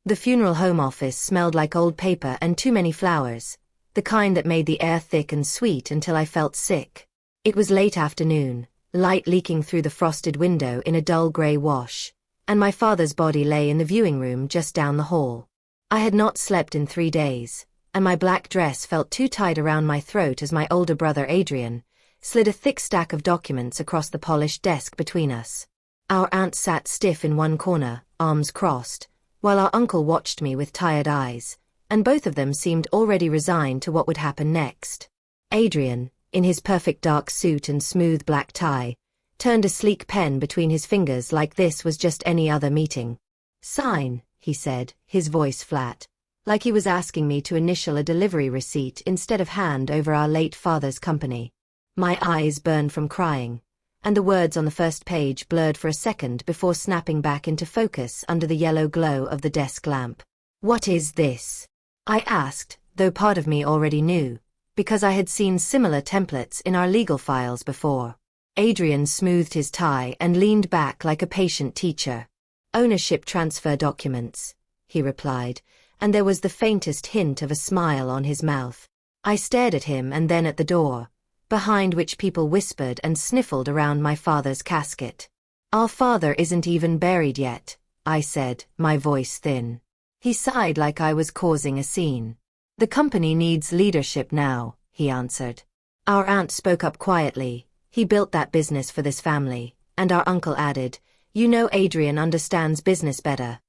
The funeral home office smelled like old paper and too many flowers, the kind that made the air thick and sweet until I felt sick. It was late afternoon, light leaking through the frosted window in a dull grey wash, and my father's body lay in the viewing room just down the hall. I had not slept in 3 days, and my black dress felt too tight around my throat as my older brother Adrian slid a thick stack of documents across the polished desk between us. Our aunt sat stiff in one corner, arms crossed, while our uncle watched me with tired eyes, and both of them seemed already resigned to what would happen next. Adrian, in his perfect dark suit and smooth black tie, turned a sleek pen between his fingers like this was just any other meeting. "Sign," he said, his voice flat, like he was asking me to initial a delivery receipt instead of hand over our late father's company. My eyes burned from crying, and the words on the first page blurred for a second before snapping back into focus under the yellow glow of the desk lamp. "What is this?" I asked, though part of me already knew, because I had seen similar templates in our legal files before. Adrian smoothed his tie and leaned back like a patient teacher. "Ownership transfer documents," he replied, and there was the faintest hint of a smile on his mouth. I stared at him and then at the door, behind which people whispered and sniffled around my father's casket. "Our father isn't even buried yet," I said, my voice thin. He sighed like I was causing a scene. "The company needs leadership now," he answered. Our aunt spoke up quietly. "He built that business for this family," and our uncle added, "You know Adrian understands business better."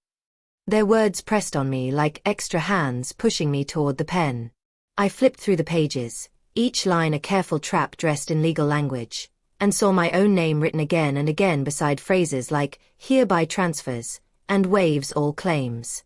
Their words pressed on me like extra hands pushing me toward the pen. I flipped through the pages, each line a careful trap dressed in legal language, and saw my own name written again and again beside phrases like "hereby transfers" and "waives all claims."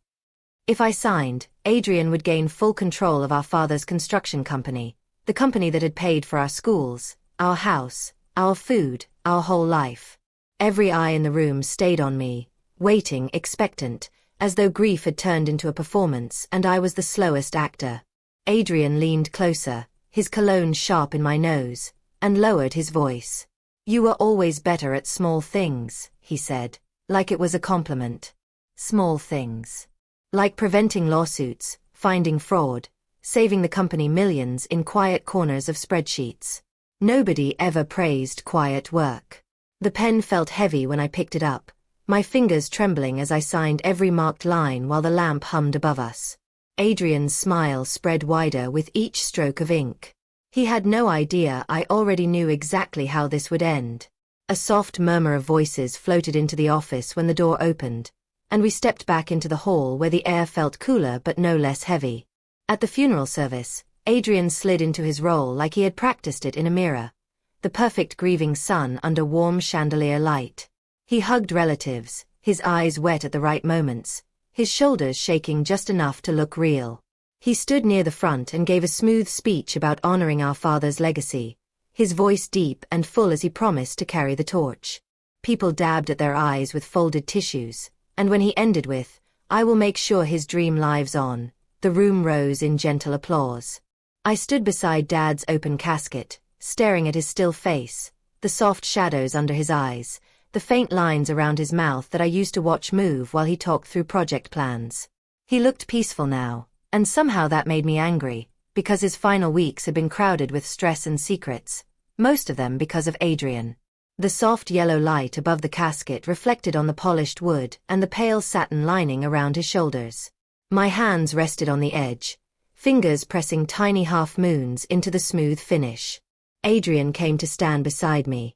If I signed, Adrian would gain full control of our father's construction company, the company that had paid for our schools, our house, our food, our whole life. Every eye in the room stayed on me, waiting, expectant, as though grief had turned into a performance and I was the slowest actor. Adrian leaned closer, his cologne sharp in my nose, and lowered his voice. "You were always better at small things," he said, like it was a compliment. Small things. Like preventing lawsuits, finding fraud, saving the company millions in quiet corners of spreadsheets. Nobody ever praised quiet work. The pen felt heavy when I picked it up, my fingers trembling as I signed every marked line while the lamp hummed above us. Adrian's smile spread wider with each stroke of ink. He had no idea I already knew exactly how this would end. A soft murmur of voices floated into the office when the door opened, and we stepped back into the hall where the air felt cooler but no less heavy. At the funeral service, Adrian slid into his role like he had practiced it in a mirror, the perfect grieving son under warm chandelier light. He hugged relatives, his eyes wet at the right moments, his shoulders shaking just enough to look real. He stood near the front and gave a smooth speech about honoring our father's legacy, his voice deep and full as he promised to carry the torch. People dabbed at their eyes with folded tissues, and when he ended with, "I will make sure his dream lives on," the room rose in gentle applause. I stood beside Dad's open casket, staring at his still face, the soft shadows under his eyes, the faint lines around his mouth that I used to watch move while he talked through project plans. He looked peaceful now, and somehow that made me angry, because his final weeks had been crowded with stress and secrets, most of them because of Adrian. The soft yellow light above the casket reflected on the polished wood and the pale satin lining around his shoulders. My hands rested on the edge, fingers pressing tiny half-moons into the smooth finish. Adrian came to stand beside me,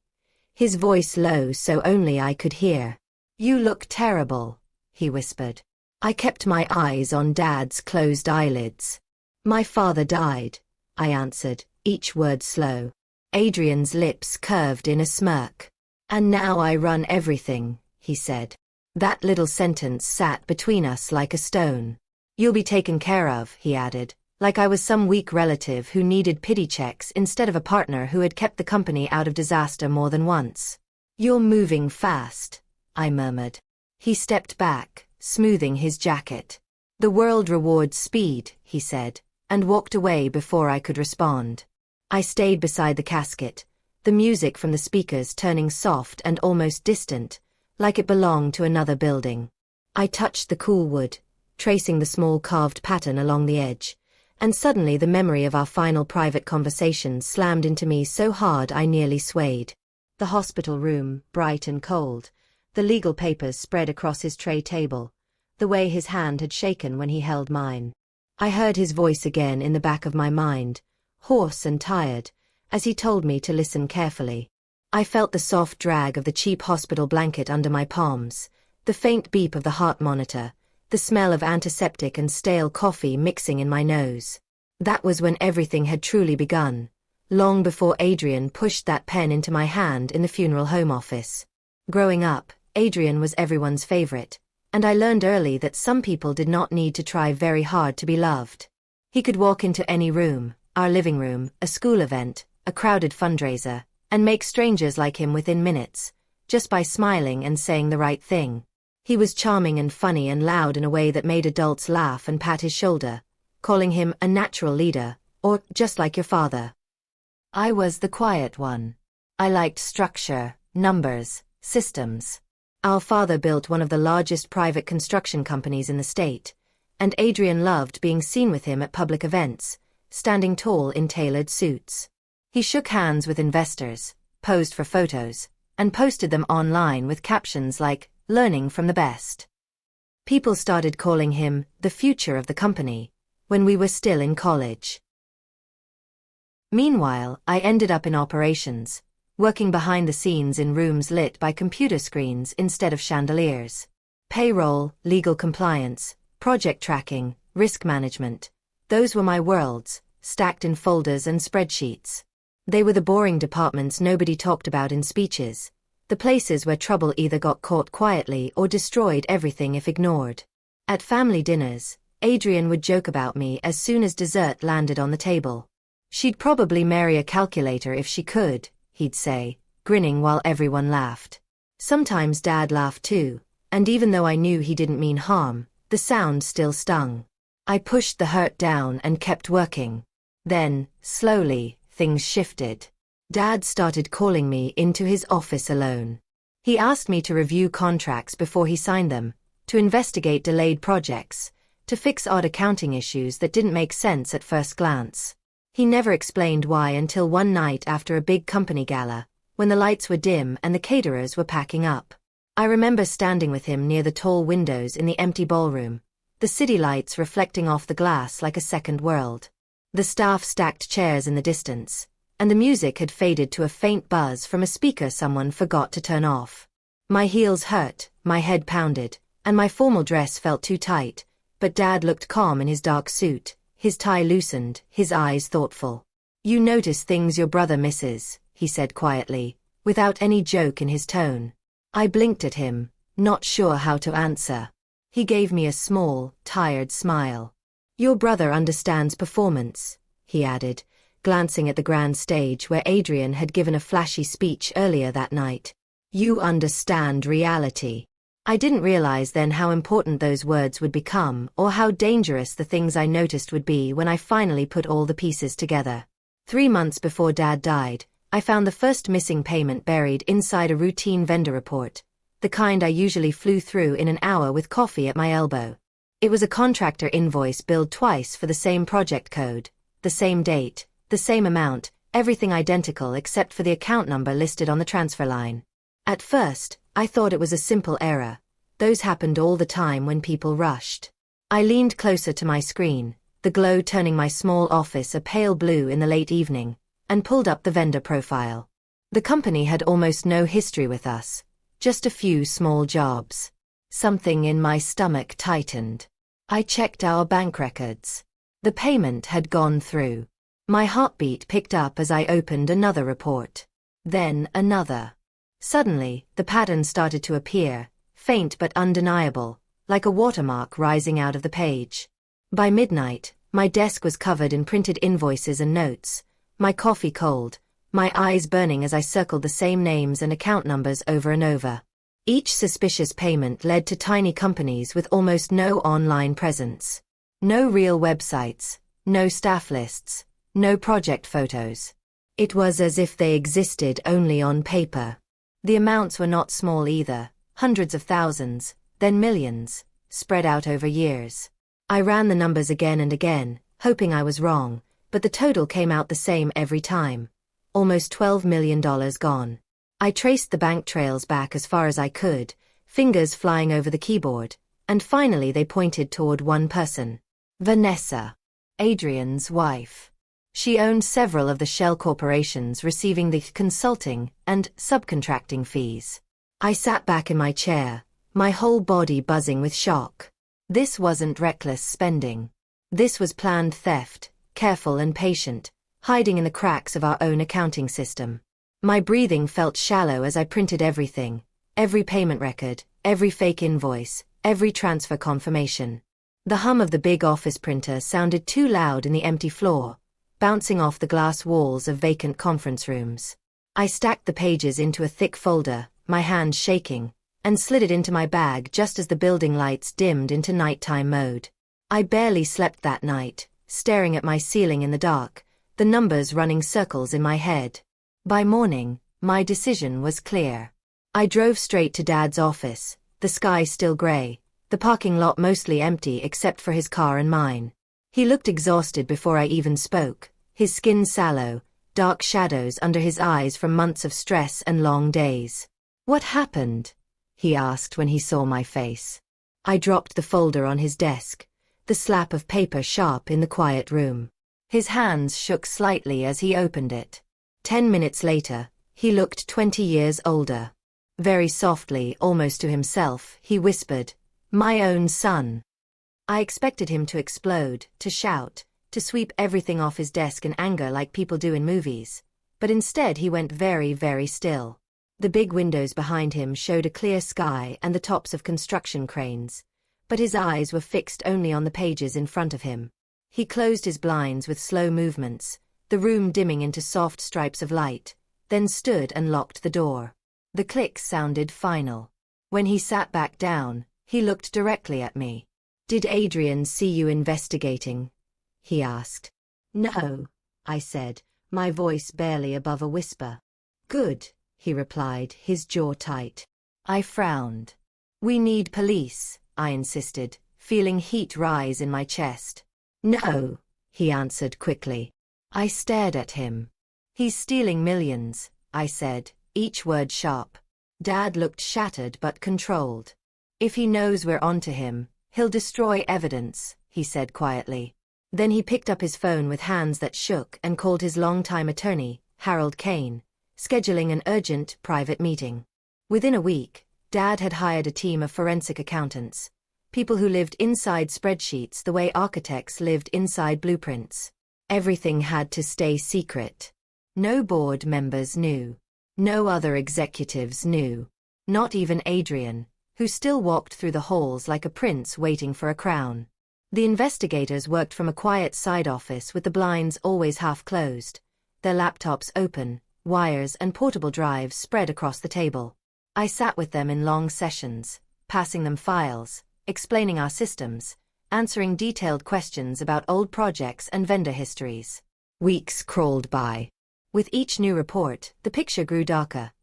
his voice low so only I could hear. "You look terrible," he whispered. I kept my eyes on Dad's closed eyelids. "My father died," I answered, each word slow. Adrian's lips curved in a smirk. "And now I run everything," he said. That little sentence sat between us like a stone. "You'll be taken care of," he added, like I was some weak relative who needed pity checks instead of a partner who had kept the company out of disaster more than once. "You're moving fast," I murmured. He stepped back, smoothing his jacket. "The world rewards speed," he said, and walked away before I could respond. I stayed beside the casket, the music from the speakers turning soft and almost distant, like it belonged to another building. I touched the cool wood, tracing the small carved pattern along the edge. And suddenly the memory of our final private conversations slammed into me so hard I nearly swayed. The hospital room, bright and cold, the legal papers spread across his tray table, the way his hand had shaken when he held mine. I heard his voice again in the back of my mind, hoarse and tired, as he told me to listen carefully. I felt the soft drag of the cheap hospital blanket under my palms, the faint beep of the heart monitor, the smell of antiseptic and stale coffee mixing in my nose. That was when everything had truly begun, long before Adrian pushed that pen into my hand in the funeral home office. Growing up, Adrian was everyone's favorite, and I learned early that some people did not need to try very hard to be loved. He could walk into any room, our living room, a school event, a crowded fundraiser, and make strangers like him within minutes, just by smiling and saying the right thing. He was charming and funny and loud in a way that made adults laugh and pat his shoulder, calling him a natural leader, or just like your father. I was the quiet one. I liked structure, numbers, systems. Our father built one of the largest private construction companies in the state, and Adrian loved being seen with him at public events, standing tall in tailored suits. He shook hands with investors, posed for photos, and posted them online with captions like, "Learning from the best." People started calling him the future of the company when we were still in college. Meanwhile, I ended up in operations, working behind the scenes in rooms lit by computer screens instead of chandeliers. Payroll, legal compliance, project tracking, risk management. Those were my worlds, stacked in folders and spreadsheets. They were the boring departments nobody talked about in speeches, the places where trouble either got caught quietly or destroyed everything if ignored. At family dinners, Adrian would joke about me as soon as dessert landed on the table. "She'd probably marry a calculator if she could," he'd say, grinning while everyone laughed. Sometimes Dad laughed too, and even though I knew he didn't mean harm, the sound still stung. I pushed the hurt down and kept working. Then, slowly, things shifted. Dad started calling me into his office alone. He asked me to review contracts before he signed them, to investigate delayed projects, to fix odd accounting issues that didn't make sense at first glance. He never explained why until one night after a big company gala, when the lights were dim and the caterers were packing up. I remember standing with him near the tall windows in the empty ballroom, the city lights reflecting off the glass like a second world. The staff stacked chairs in the distance, and the music had faded to a faint buzz from a speaker someone forgot to turn off. My heels hurt, my head pounded, and my formal dress felt too tight, but Dad looked calm in his dark suit, his tie loosened, his eyes thoughtful. "You notice things your brother misses," he said quietly, without any joke in his tone. I blinked at him, not sure how to answer. He gave me a small, tired smile. "Your brother understands performance," he added, glancing at the grand stage where Adrian had given a flashy speech earlier that night. "You understand reality." I didn't realize then how important those words would become or how dangerous the things I noticed would be when I finally put all the pieces together. 3 months before Dad died, I found the first missing payment buried inside a routine vendor report, the kind I usually flew through in an hour with coffee at my elbow. It was a contractor invoice billed twice for the same project code, the same date, the same amount, everything identical except for the account number listed on the transfer line. At first, I thought it was a simple error. Those happened all the time when people rushed. I leaned closer to my screen, the glow turning my small office a pale blue in the late evening, and pulled up the vendor profile. The company had almost no history with us, just a few small jobs. Something in my stomach tightened. I checked our bank records. The payment had gone through. My heartbeat picked up as I opened another report. Then another. Suddenly, the pattern started to appear, faint but undeniable, like a watermark rising out of the page. By midnight, my desk was covered in printed invoices and notes, my coffee cold, my eyes burning as I circled the same names and account numbers over and over. Each suspicious payment led to tiny companies with almost no online presence. No real websites, no staff lists, no project photos. It was as if they existed only on paper. The amounts were not small either, hundreds of thousands, then millions, spread out over years. I ran the numbers again and again, hoping I was wrong, but the total came out the same every time. Almost $12 million gone. I traced the bank trails back as far as I could, fingers flying over the keyboard, and finally they pointed toward one person. Vanessa. Adrian's wife. She owned several of the shell corporations, receiving the consulting and subcontracting fees. I sat back in my chair, my whole body buzzing with shock. This wasn't reckless spending. This was planned theft, careful and patient, hiding in the cracks of our own accounting system. My breathing felt shallow as I printed everything, every payment record, every fake invoice, every transfer confirmation. The hum of the big office printer sounded too loud in the empty floor, bouncing off the glass walls of vacant conference rooms. I stacked the pages into a thick folder, my hands shaking, and slid it into my bag just as the building lights dimmed into nighttime mode. I barely slept that night, staring at my ceiling in the dark, the numbers running circles in my head. By morning, my decision was clear. I drove straight to Dad's office, the sky still gray, the parking lot mostly empty except for his car and mine. He looked exhausted before I even spoke, his skin sallow, dark shadows under his eyes from months of stress and long days. "What happened?" he asked when he saw my face. I dropped the folder on his desk, the slap of paper sharp in the quiet room. His hands shook slightly as he opened it. 10 minutes later, he looked 20 years older. Very softly, almost to himself, he whispered, "My own son." I expected him to explode, to shout, to sweep everything off his desk in anger like people do in movies. But instead he went very, very still. The big windows behind him showed a clear sky and the tops of construction cranes, but his eyes were fixed only on the pages in front of him. He closed his blinds with slow movements, the room dimming into soft stripes of light, then stood and locked the door. The click sounded final. When he sat back down, he looked directly at me. "Did Adrian see you investigating?" he asked. "No," I said, my voice barely above a whisper. "Good," he replied, his jaw tight. I frowned. "We need police," I insisted, feeling heat rise in my chest. "No," he answered quickly. I stared at him. "He's stealing millions," I said, each word sharp. Dad looked shattered but controlled. "If he knows we're onto him, he'll destroy evidence," he said quietly. Then he picked up his phone with hands that shook and called his longtime attorney, Harold Kane, scheduling an urgent, private meeting. Within a week, Dad had hired a team of forensic accountants, people who lived inside spreadsheets the way architects lived inside blueprints. Everything had to stay secret. No board members knew. No other executives knew. Not even Adrian, who still walked through the halls like a prince waiting for a crown. The investigators worked from a quiet side office with the blinds always half closed, their laptops open, wires and portable drives spread across the table. I sat with them in long sessions, passing them files, explaining our systems, answering detailed questions about old projects and vendor histories. Weeks crawled by. With each new report, the picture grew darker.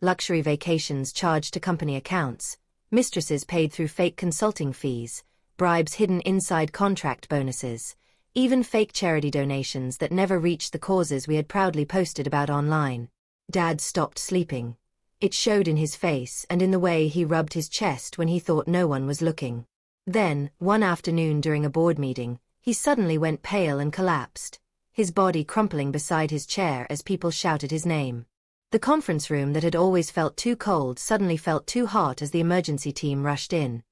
Luxury vacations charged to company accounts, mistresses paid through fake consulting fees, bribes hidden inside contract bonuses, even fake charity donations that never reached the causes we had proudly posted about online. Dad stopped sleeping. It showed in his face and in the way he rubbed his chest when he thought no one was looking. Then, one afternoon during a board meeting, he suddenly went pale and collapsed, his body crumpling beside his chair as people shouted his name. The conference room that had always felt too cold suddenly felt too hot as the emergency team rushed in,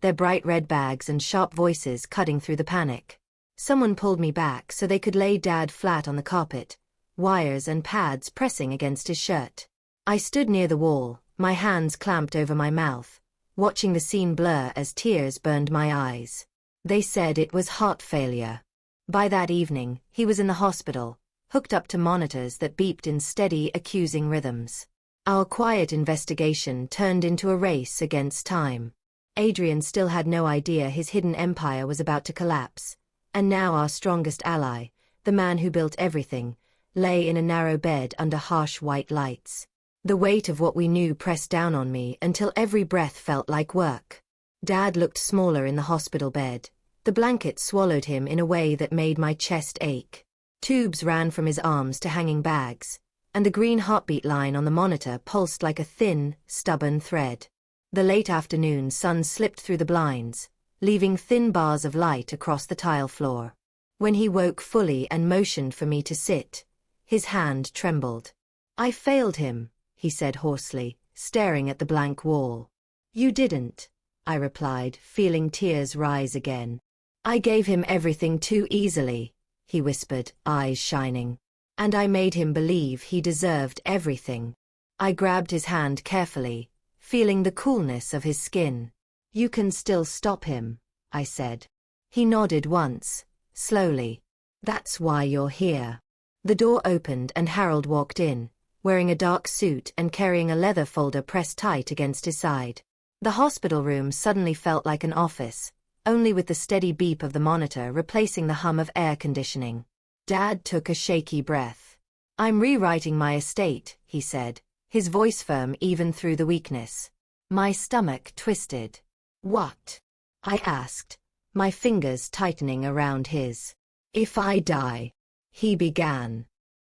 their bright red bags and sharp voices cutting through the panic. Someone pulled me back so they could lay Dad flat on the carpet, wires and pads pressing against his shirt. I stood near the wall, my hands clamped over my mouth, watching the scene blur as tears burned my eyes. They said it was heart failure. By that evening, he was in the hospital, hooked up to monitors that beeped in steady, accusing rhythms. Our quiet investigation turned into a race against time. Adrian still had no idea his hidden empire was about to collapse, and now our strongest ally, the man who built everything, lay in a narrow bed under harsh white lights. The weight of what we knew pressed down on me until every breath felt like work. Dad looked smaller in the hospital bed. The blanket swallowed him in a way that made my chest ache. Tubes ran from his arms to hanging bags, and the green heartbeat line on the monitor pulsed like a thin, stubborn thread. The late afternoon sun slipped through the blinds, leaving thin bars of light across the tile floor. When he woke fully and motioned for me to sit, his hand trembled. "I failed him," he said hoarsely, staring at the blank wall. "You didn't," I replied, feeling tears rise again. "I gave him everything too easily," he whispered, eyes shining. "And I made him believe he deserved everything." I grabbed his hand carefully, feeling the coolness of his skin. "You can still stop him," I said. He nodded once, slowly. "That's why you're here." The door opened and Harold walked in, wearing a dark suit and carrying a leather folder pressed tight against his side. The hospital room suddenly felt like an office, only with the steady beep of the monitor replacing the hum of air conditioning. Dad took a shaky breath. "I'm rewriting my estate," he said, his voice firm even through the weakness. My stomach twisted. "What?" I asked, my fingers tightening around his. "If I die," he began.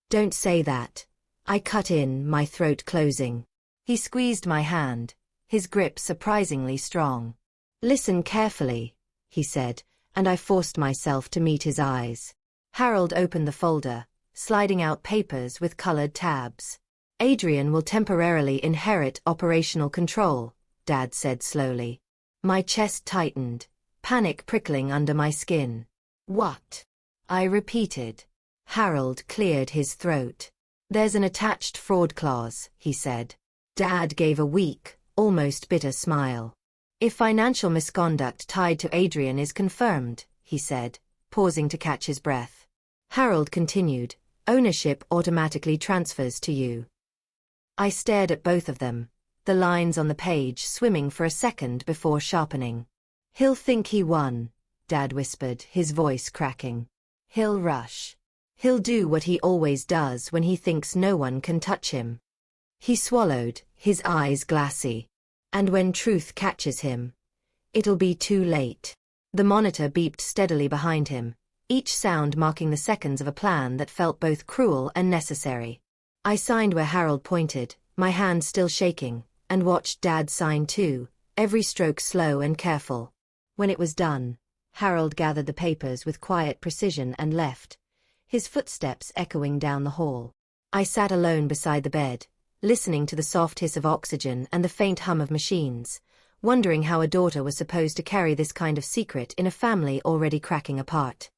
"Don't say that," I cut in, my throat closing. He squeezed my hand, his grip surprisingly strong. "Listen carefully," he said, and I forced myself to meet his eyes. Harold opened the folder, sliding out papers with colored tabs. "Adrian will temporarily inherit operational control," Dad said slowly. My chest tightened, panic prickling under my skin. "What?" I repeated. Harold cleared his throat. "There's an attached fraud clause," he said. Dad gave a weak, almost bitter smile. "If financial misconduct tied to Adrian is confirmed," he said, pausing to catch his breath. Harold continued, "ownership automatically transfers to you." I stared at both of them, the lines on the page swimming for a second before sharpening. "He'll think he won," Dad whispered, his voice cracking. "He'll rush. He'll do what he always does when he thinks no one can touch him." He swallowed, his eyes glassy. "And when truth catches him, it'll be too late." The monitor beeped steadily behind him, each sound marking the seconds of a plan that felt both cruel and necessary. I signed where Harold pointed, my hand still shaking, and watched Dad sign too, every stroke slow and careful. When it was done, Harold gathered the papers with quiet precision and left, his footsteps echoing down the hall. I sat alone beside the bed, listening to the soft hiss of oxygen and the faint hum of machines, wondering how a daughter was supposed to carry this kind of secret in a family already cracking apart.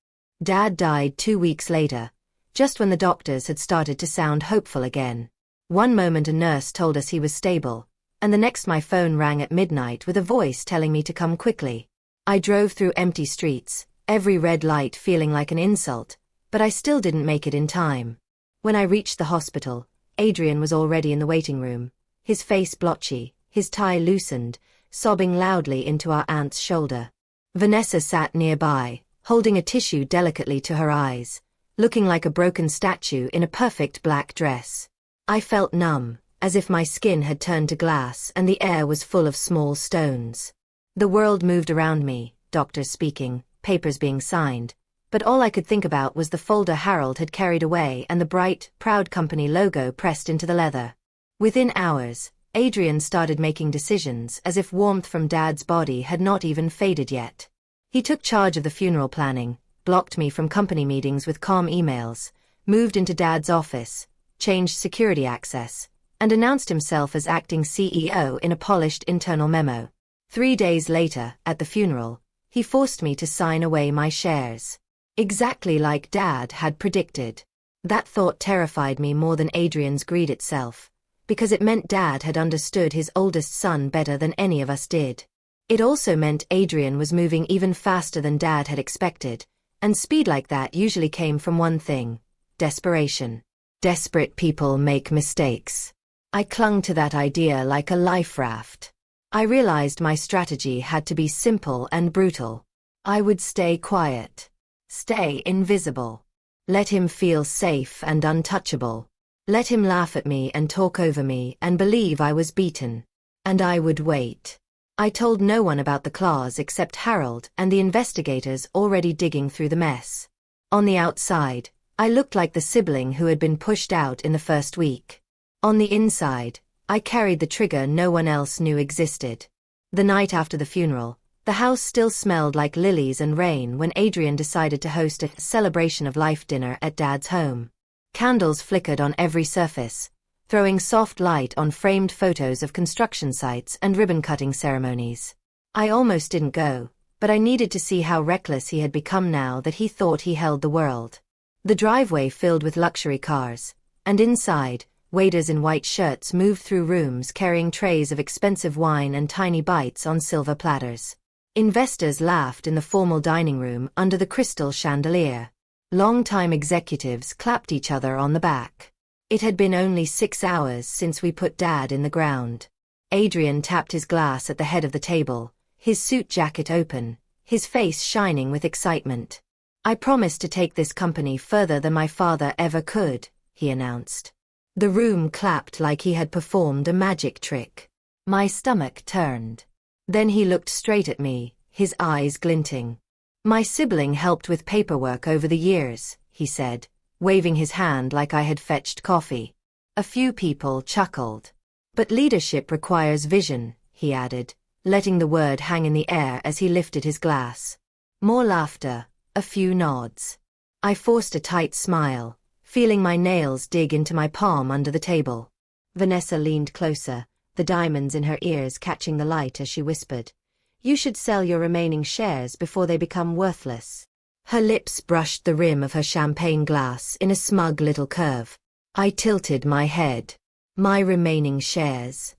Dad died 2 weeks later, just when the doctors had started to sound hopeful again. One moment a nurse told us he was stable, and the next my phone rang at midnight with a voice telling me to come quickly. I drove through empty streets, every red light feeling like an insult, but I still didn't make it in time. When I reached the hospital, Adrian was already in the waiting room, his face blotchy, his tie loosened, sobbing loudly into our aunt's shoulder. Vanessa sat nearby, holding a tissue delicately to her eyes, looking like a broken statue in a perfect black dress. I felt numb, as if my skin had turned to glass and the air was full of small stones. The world moved around me, doctors speaking, papers being signed, but all I could think about was the folder Harold had carried away and the bright, proud company logo pressed into the leather. Within hours, Adrian started making decisions as if warmth from Dad's body had not even faded yet. He took charge of the funeral planning, blocked me from company meetings with calm emails, moved into Dad's office, changed security access, and announced himself as acting CEO in a polished internal memo. 3 days later, at the funeral, he forced me to sign away my shares. Exactly like Dad had predicted. That thought terrified me more than Adrian's greed itself, because it meant Dad had understood his oldest son better than any of us did. It also meant Adrian was moving even faster than Dad had expected, and speed like that usually came from one thing: desperation. Desperate people make mistakes. I clung to that idea like a life raft. I realized my strategy had to be simple and brutal. I would stay quiet. Stay invisible. Let him feel safe and untouchable. Let him laugh at me and talk over me and believe I was beaten. And I would wait. I told no one about the clause except Harold and the investigators already digging through the mess. On the outside, I looked like the sibling who had been pushed out in the first week. On the inside, I carried the trigger no one else knew existed. The night after the funeral, the house still smelled like lilies and rain when Adrian decided to host a celebration of life dinner at Dad's home. Candles flickered on every surface, throwing soft light on framed photos of construction sites and ribbon-cutting ceremonies. I almost didn't go, but I needed to see how reckless he had become now that he thought he held the world. The driveway filled with luxury cars, and inside, waiters in white shirts moved through rooms carrying trays of expensive wine and tiny bites on silver platters. Investors laughed in the formal dining room under the crystal chandelier. Long-time executives clapped each other on the back. It had been only 6 hours since we put Dad in the ground. Adrian tapped his glass at the head of the table, his suit jacket open, his face shining with excitement. "I promised to take this company further than my father ever could," he announced. The room clapped like he had performed a magic trick. My stomach turned. Then he looked straight at me, his eyes glinting. "My sibling helped with paperwork over the years," he said, waving his hand like I had fetched coffee. A few people chuckled. "But leadership requires vision," he added, letting the word hang in the air as he lifted his glass. More laughter, a few nods. I forced a tight smile, feeling my nails dig into my palm under the table. Vanessa leaned closer, the diamonds in her ears catching the light as she whispered, "You should sell your remaining shares before they become worthless." Her lips brushed the rim of her champagne glass in a smug little curve. I tilted my head. "My remaining shares,"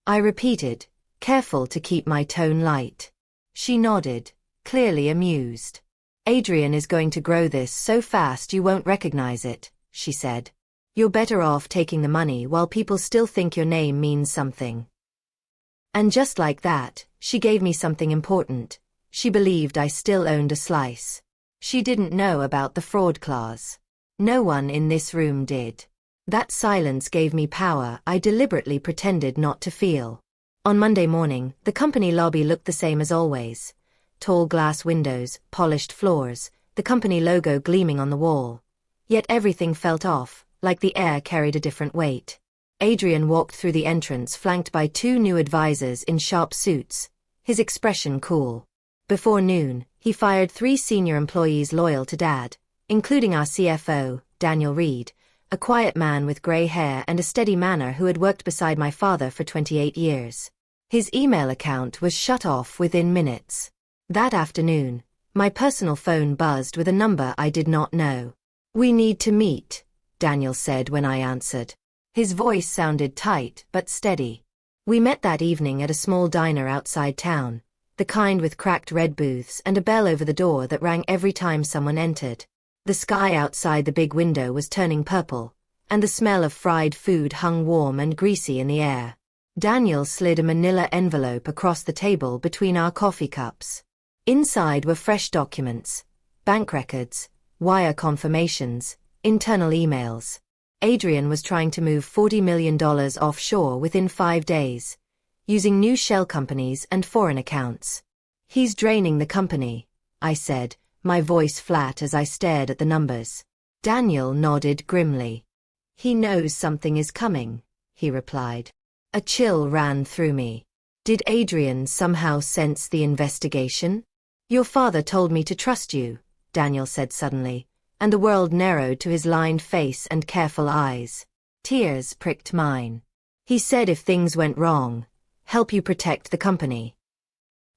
I repeated, careful to keep my tone light. She nodded, clearly amused. "Adrian is going to grow this so fast you won't recognize it," she said. "You're better off taking the money while people still think your name means something." And just like that, she gave me something important. She believed I still owned a slice. She didn't know about the fraud clause. No one in this room did. That silence gave me power I deliberately pretended not to feel. On Monday morning, the company lobby looked the same as always. Tall glass windows, polished floors, the company logo gleaming on the wall. Yet everything felt off, like the air carried a different weight. Adrian walked through the entrance flanked by 2 new advisors in sharp suits, his expression cool. Before noon, he fired 3 senior employees loyal to Dad, including our CFO, Daniel Reed, a quiet man with gray hair and a steady manner who had worked beside my father for 28 years. His email account was shut off within minutes. That afternoon, my personal phone buzzed with a number I did not know. "We need to meet," Daniel said when I answered. His voice sounded tight but steady. We met that evening at a small diner outside town, the kind with cracked red booths and a bell over the door that rang every time someone entered. The sky outside the big window was turning purple, and the smell of fried food hung warm and greasy in the air. Daniel slid a manila envelope across the table between our coffee cups. Inside were fresh documents, bank records, wire confirmations, internal emails. Adrian was trying to move $40 million offshore within 5 days, using new shell companies and foreign accounts. "He's draining the company," I said, my voice flat as I stared at the numbers. Daniel nodded grimly. "He knows something is coming," he replied. A chill ran through me. Did Adrian somehow sense the investigation? "Your father told me to trust you," Daniel said suddenly, and the world narrowed to his lined face and careful eyes. Tears pricked mine. "He said if things went wrong, help you protect the company."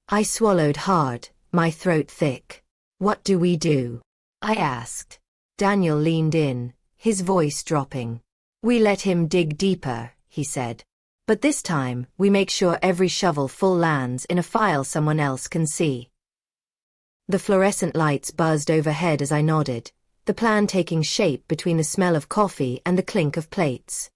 I swallowed hard, my throat thick. "What do we do?" I asked. Daniel leaned in, his voice dropping. "We let him dig deeper," he said. "But this time, we make sure every shovel full lands in a file someone else can see." The fluorescent lights buzzed overhead as I nodded, the plan taking shape between the smell of coffee and the clink of plates.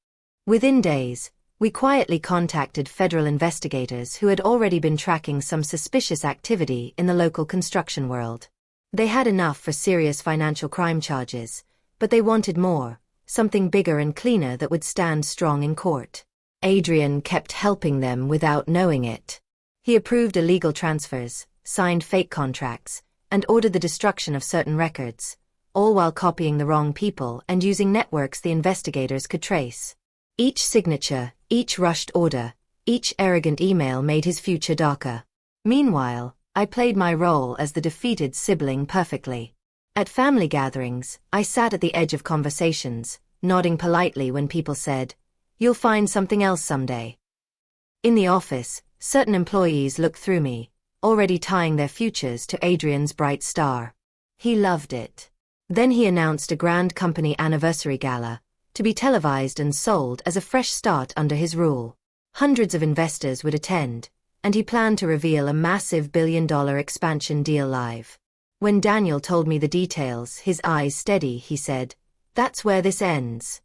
Within days, we quietly contacted federal investigators who had already been tracking some suspicious activity in the local construction world. They had enough for serious financial crime charges, but they wanted more, something bigger and cleaner that would stand strong in court. Adrian kept helping them without knowing it. He approved illegal transfers, signed fake contracts, and ordered the destruction of certain records, all while copying the wrong people and using networks the investigators could trace. Each signature, each rushed order, each arrogant email made his future darker. Meanwhile, I played my role as the defeated sibling perfectly. At family gatherings, I sat at the edge of conversations, nodding politely when people said, "You'll find something else someday." In the office, certain employees looked through me, already tying their futures to Adrian's bright star. He loved it. Then he announced a grand company anniversary gala, to be televised and sold as a fresh start under his rule. Hundreds of investors would attend, and he planned to reveal a massive billion-dollar expansion deal live. When Daniel told me the details, his eyes steady, he said, "That's where this ends."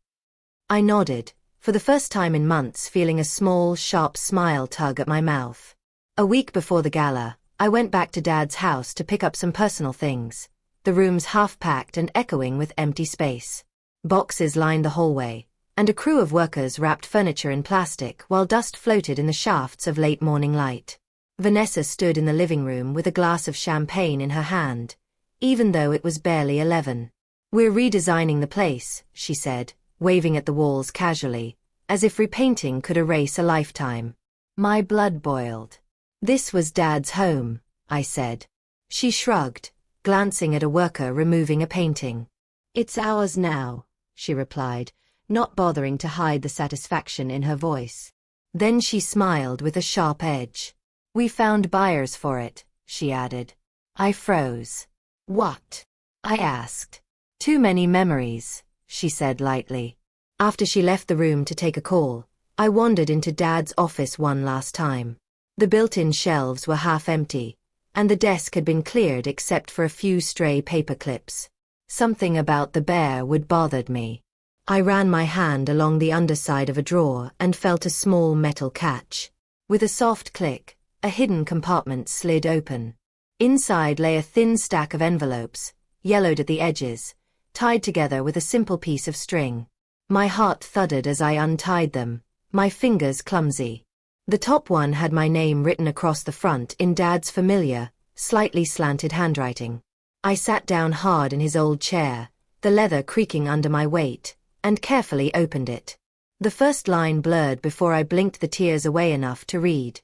I nodded, for the first time in months feeling a small, sharp smile tug at my mouth. A week before the gala, I went back to Dad's house to pick up some personal things, the rooms half-packed and echoing with empty space. Boxes lined the hallway, and a crew of workers wrapped furniture in plastic while dust floated in the shafts of late morning light. Vanessa stood in the living room with a glass of champagne in her hand, even though it was barely 11. "We're redesigning the place," she said, waving at the walls casually, as if repainting could erase a lifetime. My blood boiled. "This was Dad's home," I said. She shrugged, glancing at a worker removing a painting. "It's ours now," she replied, not bothering to hide the satisfaction in her voice. Then she smiled with a sharp edge. "We found buyers for it," she added. I froze. "What?" I asked. "Too many memories," she said lightly. After she left the room to take a call, I wandered into Dad's office one last time. The built-in shelves were half empty, and the desk had been cleared except for a few stray paper clips. Something about the bear would bothered me. I ran my hand along the underside of a drawer and felt a small metal catch. With a soft click, a hidden compartment slid open. Inside lay a thin stack of envelopes, yellowed at the edges, tied together with a simple piece of string. My heart thudded as I untied them, my fingers clumsy. The top one had my name written across the front in Dad's familiar, slightly slanted handwriting. I sat down hard in his old chair, the leather creaking under my weight, and carefully opened it. The first line blurred before I blinked the tears away enough to read,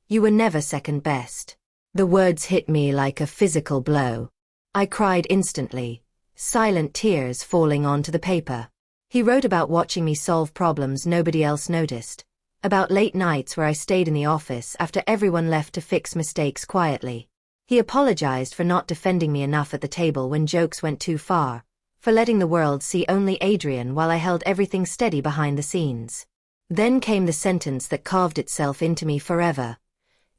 "You were never second best." The words hit me like a physical blow. I cried instantly, silent tears falling onto the paper. He wrote about watching me solve problems nobody else noticed, about late nights where I stayed in the office after everyone left to fix mistakes quietly. He apologized for not defending me enough at the table when jokes went too far, for letting the world see only Adrian while I held everything steady behind the scenes. Then came the sentence that carved itself into me forever.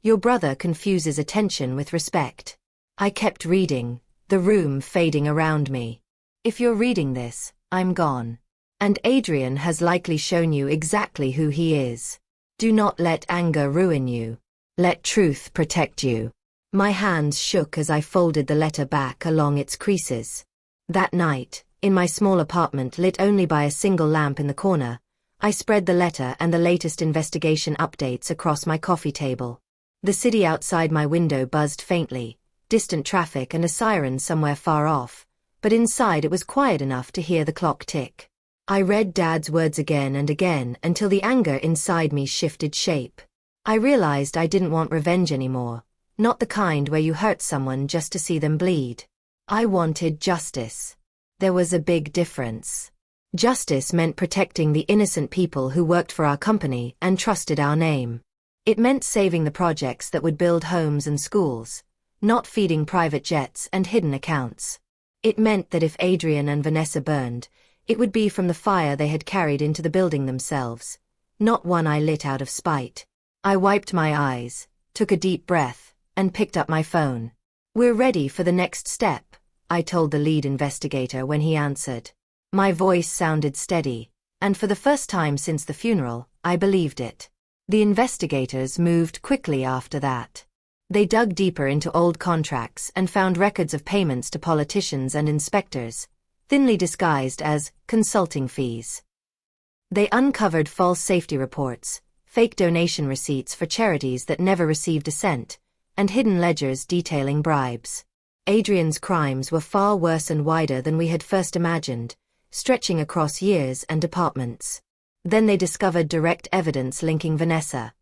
"Your brother confuses attention with respect." I kept reading, the room fading around me. "If you're reading this, I'm gone. And Adrian has likely shown you exactly who he is. Do not let anger ruin you. Let truth protect you." My hands shook as I folded the letter back along its creases. That night, in my small apartment lit only by a single lamp in the corner, I spread the letter and the latest investigation updates across my coffee table. The city outside my window buzzed faintly, distant traffic and a siren somewhere far off, but inside it was quiet enough to hear the clock tick. I read Dad's words again and again until the anger inside me shifted shape. I realized I didn't want revenge anymore, not the kind where you hurt someone just to see them bleed. I wanted justice. There was a big difference. Justice meant protecting the innocent people who worked for our company and trusted our name. It meant saving the projects that would build homes and schools, not feeding private jets and hidden accounts. It meant that if Adrian and Vanessa burned, it would be from the fire they had carried into the building themselves, not one I lit out of spite. I wiped my eyes, took a deep breath, and picked up my phone. "We're ready for the next step," I told the lead investigator when he answered. My voice sounded steady, and for the first time since the funeral, I believed it. The investigators moved quickly after that. They dug deeper into old contracts and found records of payments to politicians and inspectors, thinly disguised as consulting fees. They uncovered false safety reports, fake donation receipts for charities that never received a cent, and hidden ledgers detailing bribes. Adrian's crimes were far worse and wider than we had first imagined, stretching across years and departments. Then they discovered direct evidence linking Vanessa.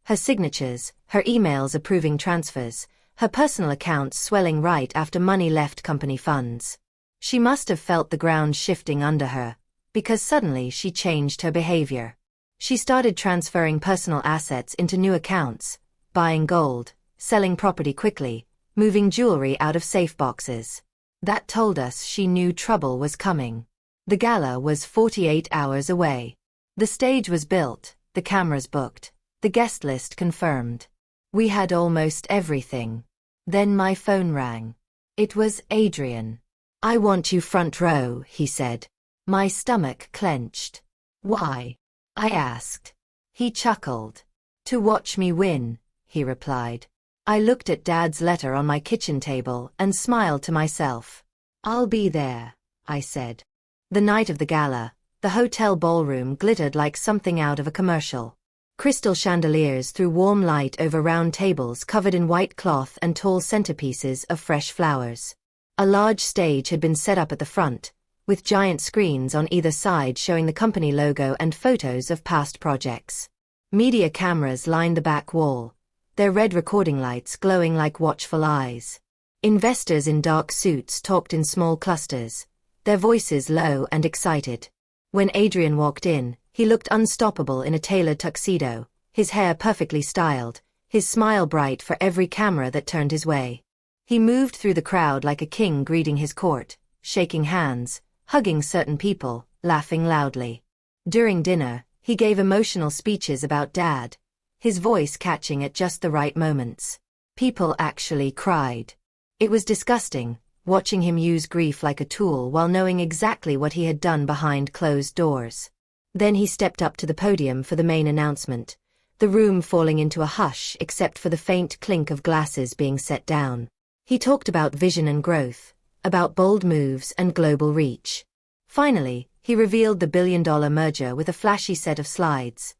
Her signatures, her emails approving transfers, her personal accounts swelling right after money left company funds. She must have felt the ground shifting under her, because suddenly she changed her behavior. She started transferring personal assets into new accounts, buying gold, selling property quickly, moving jewelry out of safe boxes. That told us she knew trouble was coming. The gala was 48 hours away. The stage was built, the cameras booked, the guest list confirmed. We had almost everything. Then my phone rang. It was Adrian. "I want you front row," he said. My stomach clenched. "Why?" I asked. He chuckled. "To watch me win," he replied. I looked at Dad's letter on my kitchen table and smiled to myself. "I'll be there," I said. The night of the gala, the hotel ballroom glittered like something out of a commercial. Crystal chandeliers threw warm light over round tables covered in white cloth and tall centerpieces of fresh flowers. A large stage had been set up at the front, with giant screens on either side showing the company logo and photos of past projects. Media cameras lined the back wall, their red recording lights glowing like watchful eyes. Investors in dark suits talked in small clusters, their voices low and excited. When Adrian walked in, he looked unstoppable in a tailored tuxedo, his hair perfectly styled, his smile bright for every camera that turned his way. He moved through the crowd like a king greeting his court, shaking hands, hugging certain people, laughing loudly. During dinner, he gave emotional speeches about Dad, his voice catching at just the right moments. People actually cried. It was disgusting, watching him use grief like a tool while knowing exactly what he had done behind closed doors. Then he stepped up to the podium for the main announcement, the room falling into a hush except for the faint clink of glasses being set down. He talked about vision and growth, about bold moves and global reach. Finally, he revealed the billion-dollar merger with a flashy set of slides.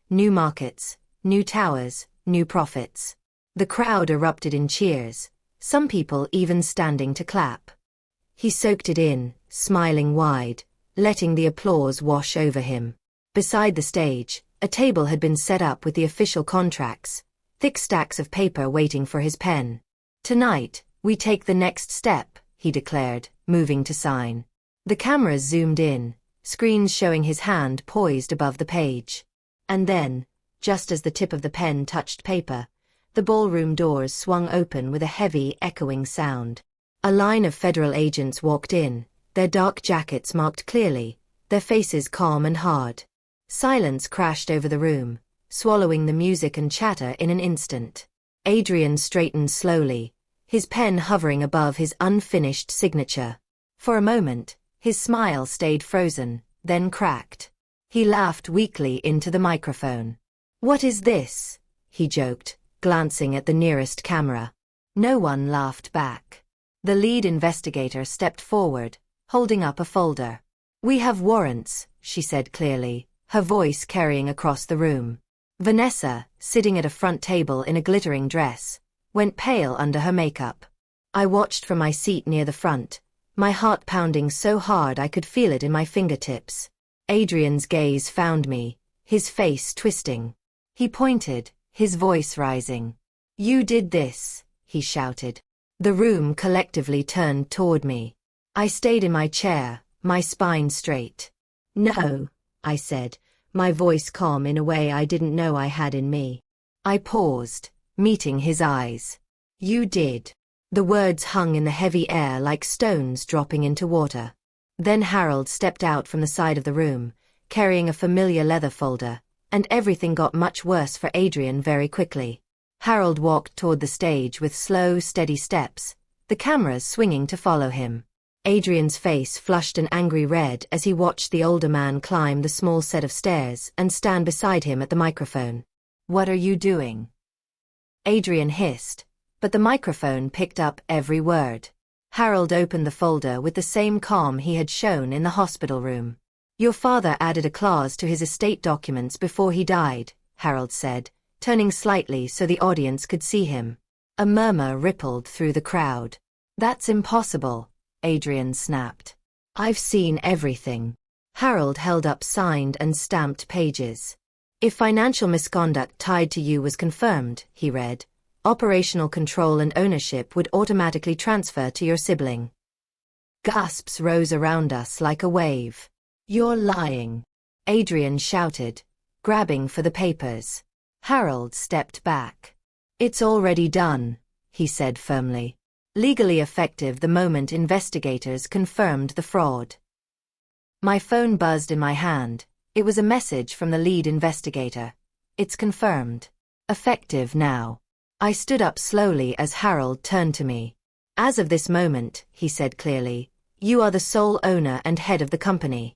New markets, new towers, new profits. The crowd erupted in cheers, some people even standing to clap. He soaked it in, smiling wide, letting the applause wash over him. Beside the stage, a table had been set up with the official contracts, thick stacks of paper waiting for his pen. "Tonight, we take the next step," he declared, moving to sign. The cameras zoomed in, screens showing his hand poised above the page. And then, just as the tip of the pen touched paper, the ballroom doors swung open with a heavy, echoing sound. A line of federal agents walked in, their dark jackets marked clearly, their faces calm and hard. Silence crashed over the room, swallowing the music and chatter in an instant. Adrian straightened slowly, his pen hovering above his unfinished signature. For a moment, his smile stayed frozen, then cracked. He laughed weakly into the microphone. "What is this?" he joked, glancing at the nearest camera. No one laughed back. The lead investigator stepped forward, holding up a folder. "We have warrants," she said clearly, her voice carrying across the room. Vanessa, sitting at a front table in a glittering dress, went pale under her makeup. I watched from my seat near the front, my heart pounding so hard I could feel it in my fingertips. Adrian's gaze found me, his face twisting. He pointed, his voice rising. "You did this," he shouted. The room collectively turned toward me. I stayed in my chair, my spine straight. "No," I said, my voice calm in a way I didn't know I had in me. I paused, meeting his eyes. "You did." The words hung in the heavy air like stones dropping into water. Then Harold stepped out from the side of the room, carrying a familiar leather folder, and everything got much worse for Adrian very quickly. Harold walked toward the stage with slow, steady steps, the cameras swinging to follow him. Adrian's face flushed an angry red as he watched the older man climb the small set of stairs and stand beside him at the microphone. "What are you doing?" Adrian hissed, but the microphone picked up every word. Harold opened the folder with the same calm he had shown in the hospital room. "Your father added a clause to his estate documents before he died," Harold said, turning slightly so the audience could see him. A murmur rippled through the crowd. That's impossible, Adrian snapped. I've seen everything. Harold held up signed and stamped pages. If financial misconduct tied to you was confirmed, he read, operational control and ownership would automatically transfer to your sibling. Gasps rose around us like a wave. You're lying, Adrian shouted, grabbing for the papers. Harold stepped back. It's already done, he said firmly. Legally effective the moment investigators confirmed the fraud. My phone buzzed in my hand. It was a message from the lead investigator. It's confirmed. Effective now. I stood up slowly as Harold turned to me. As of this moment, he said clearly, you are the sole owner and head of the company.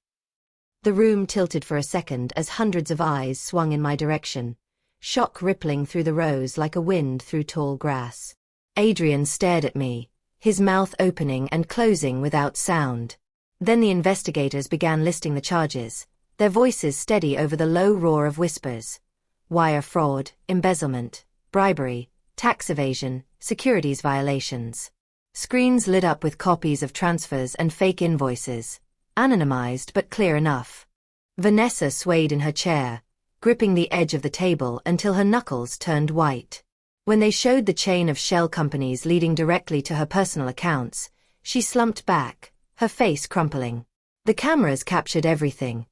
The room tilted for a second as hundreds of eyes swung in my direction, shock rippling through the rows like a wind through tall grass. Adrian stared at me, his mouth opening and closing without sound. Then the investigators began listing the charges, their voices steady over the low roar of whispers. Wire fraud, embezzlement, bribery, tax evasion, securities violations. Screens lit up with copies of transfers and fake invoices, anonymized but clear enough. Vanessa swayed in her chair, gripping the edge of the table until her knuckles turned white. When they showed the chain of shell companies leading directly to her personal accounts, she slumped back, her face crumpling. The cameras captured everything.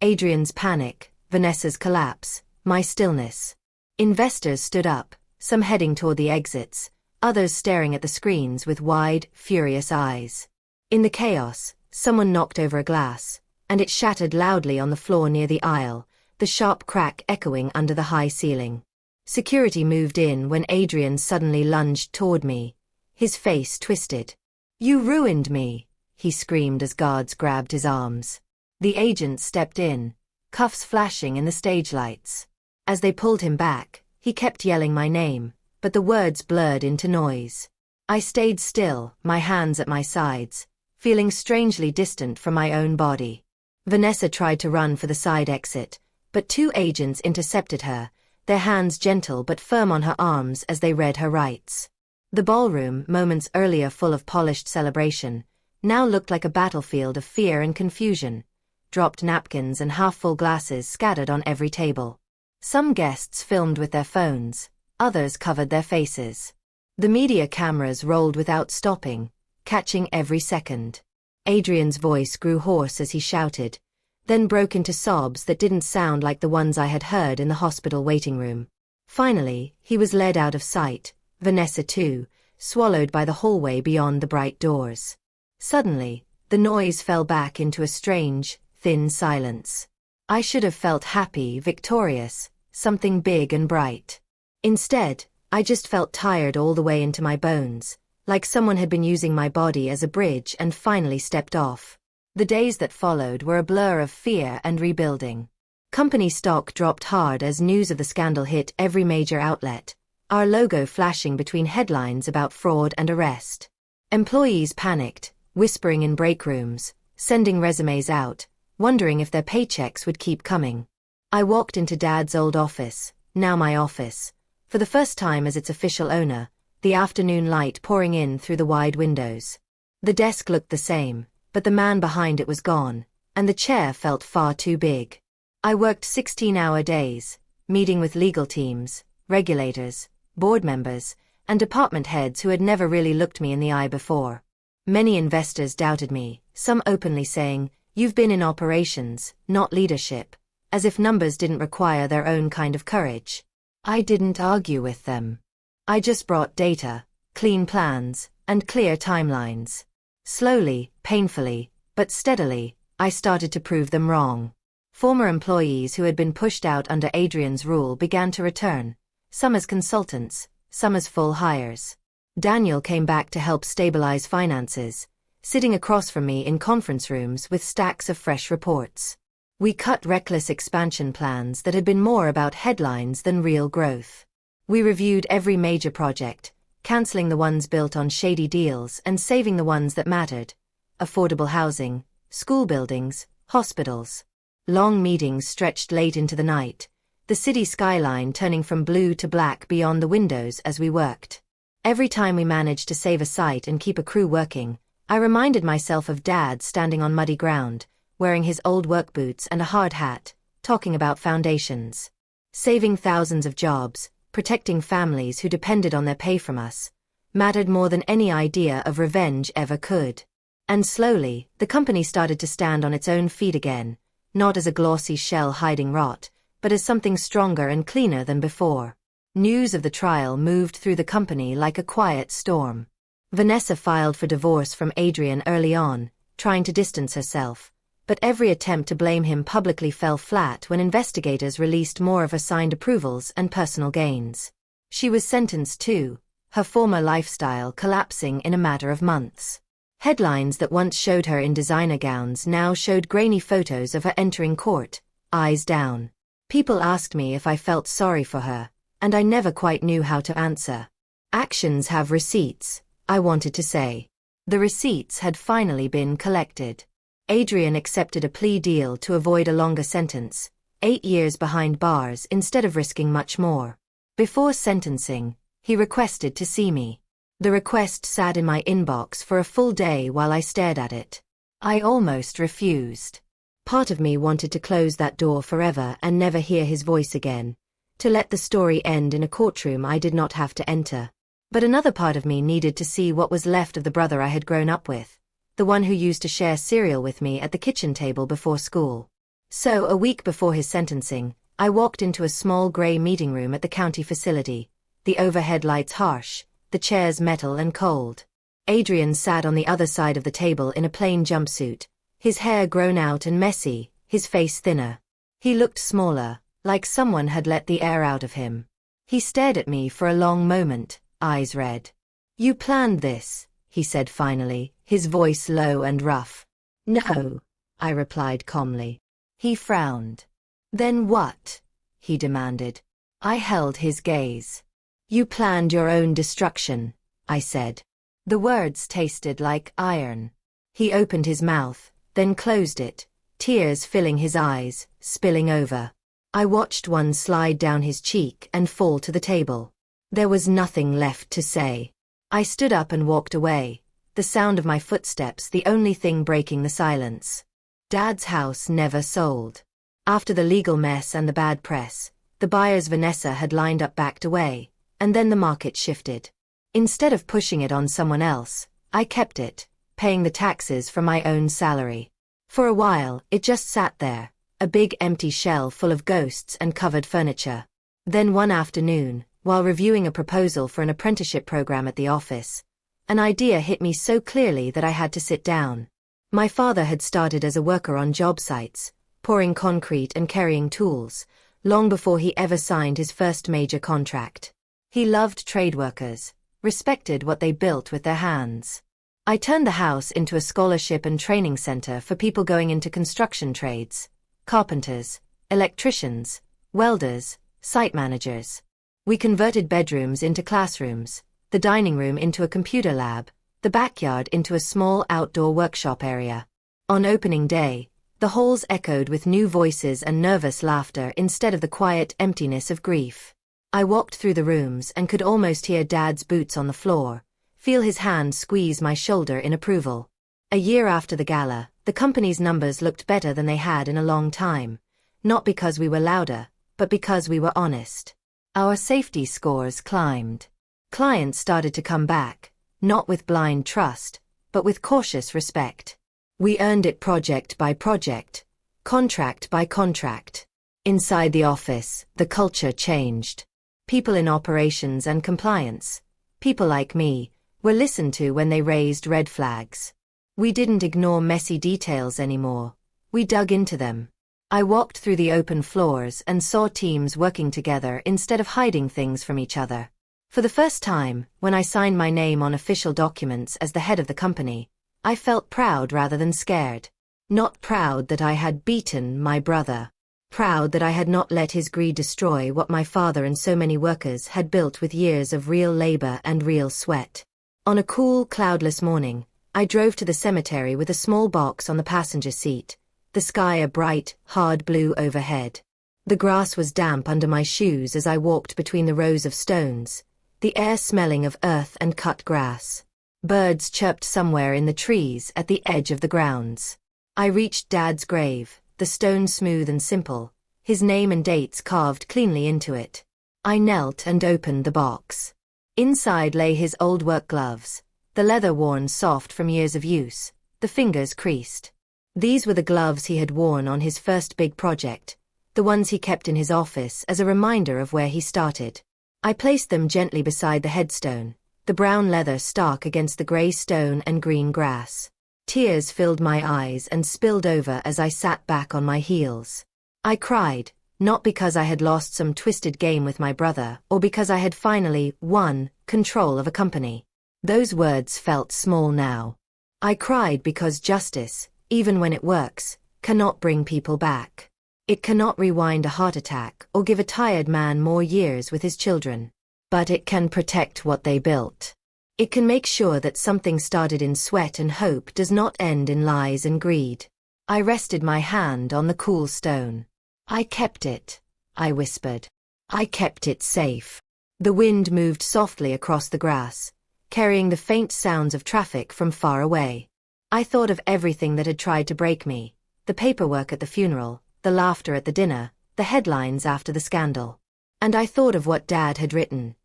Adrian's panic, Vanessa's collapse, my stillness. Investors stood up, some heading toward the exits, others staring at the screens with wide, furious eyes. In the chaos, someone knocked over a glass, and it shattered loudly on the floor near the aisle, the sharp crack echoing under the high ceiling. Security moved in when Adrian suddenly lunged toward me, his face twisted. You ruined me, he screamed as guards grabbed his arms. The agent stepped in, cuffs flashing in the stage lights. As they pulled him back, he kept yelling my name, but the words blurred into noise. I stayed still, my hands at my sides, feeling strangely distant from my own body. Vanessa tried to run for the side exit, but two agents intercepted her, their hands gentle but firm on her arms as they read her rights. The ballroom, moments earlier full of polished celebration, now looked like a battlefield of fear and confusion, dropped napkins and half-full glasses scattered on every table. Some guests filmed with their phones, others covered their faces. The media cameras rolled without stopping, catching every second. Adrian's voice grew hoarse as he shouted, then broke into sobs that didn't sound like the ones I had heard in the hospital waiting room. Finally, he was led out of sight, Vanessa too, swallowed by the hallway beyond the bright doors. Suddenly, the noise fell back into a strange, thin silence. I should have felt happy, victorious, something big and bright. Instead, I just felt tired all the way into my bones, like someone had been using my body as a bridge and finally stepped off. The days that followed were a blur of fear and rebuilding. Company stock dropped hard as news of the scandal hit every major outlet, our logo flashing between headlines about fraud and arrest. Employees panicked, whispering in break rooms, sending resumes out, wondering if their paychecks would keep coming. I walked into Dad's old office, now my office, for the first time as its official owner, the afternoon light pouring in through the wide windows. The desk looked the same, but the man behind it was gone, and the chair felt far too big. I worked 16-hour days, meeting with legal teams, regulators, board members, and department heads who had never really looked me in the eye before. Many investors doubted me, some openly saying, "You've been in operations, not leadership," as if numbers didn't require their own kind of courage. I didn't argue with them. I just brought data, clean plans, and clear timelines. Slowly, painfully, but steadily, I started to prove them wrong. Former employees who had been pushed out under Adrian's rule began to return, some as consultants, some as full hires. Daniel came back to help stabilize finances, sitting across from me in conference rooms with stacks of fresh reports. We cut reckless expansion plans that had been more about headlines than real growth. We reviewed every major project, canceling the ones built on shady deals and saving the ones that mattered: affordable housing, school buildings, hospitals. Long meetings stretched late into the night, the city skyline turning from blue to black beyond the windows as we worked. Every time we managed to save a site and keep a crew working, I reminded myself of Dad standing on muddy ground, wearing his old work boots and a hard hat, talking about foundations. Saving thousands of jobs, protecting families who depended on their pay from us, mattered more than any idea of revenge ever could. And slowly, the company started to stand on its own feet again, not as a glossy shell hiding rot, but as something stronger and cleaner than before. News of the trial moved through the company like a quiet storm. Vanessa filed for divorce from Adrian early on, trying to distance herself, but every attempt to blame him publicly fell flat when investigators released more of her signed approvals and personal gains. She was sentenced too, her former lifestyle collapsing in a matter of months. Headlines that once showed her in designer gowns now showed grainy photos of her entering court, eyes down. People asked me if I felt sorry for her, and I never quite knew how to answer. Actions have receipts, I wanted to say. The receipts had finally been collected. Adrian accepted a plea deal to avoid a longer sentence, 8 years behind bars instead of risking much more. Before sentencing, he requested to see me. The request sat in my inbox for a full day while I stared at it. I almost refused. Part of me wanted to close that door forever and never hear his voice again, to let the story end in a courtroom I did not have to enter. But another part of me needed to see what was left of the brother I had grown up with, the one who used to share cereal with me at the kitchen table before school. So a week before his sentencing, I walked into a small gray meeting room at the county facility, the overhead lights harsh, the chairs metal and cold. Adrian sat on the other side of the table in a plain jumpsuit, his hair grown out and messy, his face thinner. He looked smaller, like someone had let the air out of him. He stared at me for a long moment, eyes red. "You planned this," he said finally, his voice low and rough. "No," I replied calmly. He frowned. "Then what?" he demanded. I held his gaze. "You planned your own destruction," I said. The words tasted like iron. He opened his mouth, then closed it, tears filling his eyes, spilling over. I watched one slide down his cheek and fall to the table. There was nothing left to say. I stood up and walked away, the sound of my footsteps the only thing breaking the silence. Dad's house never sold. After the legal mess and the bad press, the buyers Vanessa had lined up backed away, and then the market shifted. Instead of pushing it on someone else, I kept it, paying the taxes from my own salary. For a while, it just sat there, a big empty shell full of ghosts and covered furniture. Then one afternoon, while reviewing a proposal for an apprenticeship program at the office, an idea hit me so clearly that I had to sit down. My father had started as a worker on job sites, pouring concrete and carrying tools, long before he ever signed his first major contract. He loved trade workers, respected what they built with their hands. I turned the house into a scholarship and training center for people going into construction trades, carpenters, electricians, welders, site managers. We converted bedrooms into classrooms, the dining room into a computer lab, the backyard into a small outdoor workshop area. On opening day, the halls echoed with new voices and nervous laughter instead of the quiet emptiness of grief. I walked through the rooms and could almost hear Dad's boots on the floor, feel his hand squeeze my shoulder in approval. A year after the gala, the company's numbers looked better than they had in a long time, not because we were louder, but because we were honest. Our safety scores climbed. Clients started to come back, not with blind trust, but with cautious respect. We earned it project by project, contract by contract. Inside the office, the culture changed. People in operations and compliance, people like me, were listened to when they raised red flags. We didn't ignore messy details anymore. We dug into them. I walked through the open floors and saw teams working together instead of hiding things from each other. For the first time, when I signed my name on official documents as the head of the company, I felt proud rather than scared. Not proud that I had beaten my brother. Proud that I had not let his greed destroy what my father and so many workers had built with years of real labor and real sweat. On a cool, cloudless morning, I drove to the cemetery with a small box on the passenger seat, the sky a bright, hard blue overhead. The grass was damp under my shoes as I walked between the rows of stones, the air smelling of earth and cut grass. Birds chirped somewhere in the trees at the edge of the grounds. I reached Dad's grave, the stone smooth and simple, his name and dates carved cleanly into it. I knelt and opened the box. Inside lay his old work gloves, the leather worn soft from years of use, the fingers creased. These were the gloves he had worn on his first big project, the ones he kept in his office as a reminder of where he started. I placed them gently beside the headstone, the brown leather stark against the gray stone and green grass. Tears filled my eyes and spilled over as I sat back on my heels. I cried, not because I had lost some twisted game with my brother or because I had finally won control of a company. Those words felt small now. I cried because justice, even when it works, cannot bring people back. It cannot rewind a heart attack or give a tired man more years with his children. But it can protect what they built. It can make sure that something started in sweat and hope does not end in lies and greed. I rested my hand on the cool stone. I kept it, I whispered. I kept it safe. The wind moved softly across the grass, carrying the faint sounds of traffic from far away. I thought of everything that had tried to break me, the paperwork at the funeral, the laughter at the dinner, the headlines after the scandal. And I thought of what Dad had written.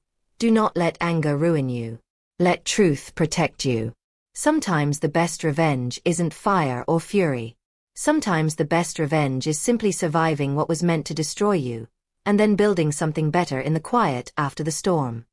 Do not let anger ruin you. Let truth protect you. Sometimes the best revenge isn't fire or fury. Sometimes the best revenge is simply surviving what was meant to destroy you, and then building something better in the quiet after the storm.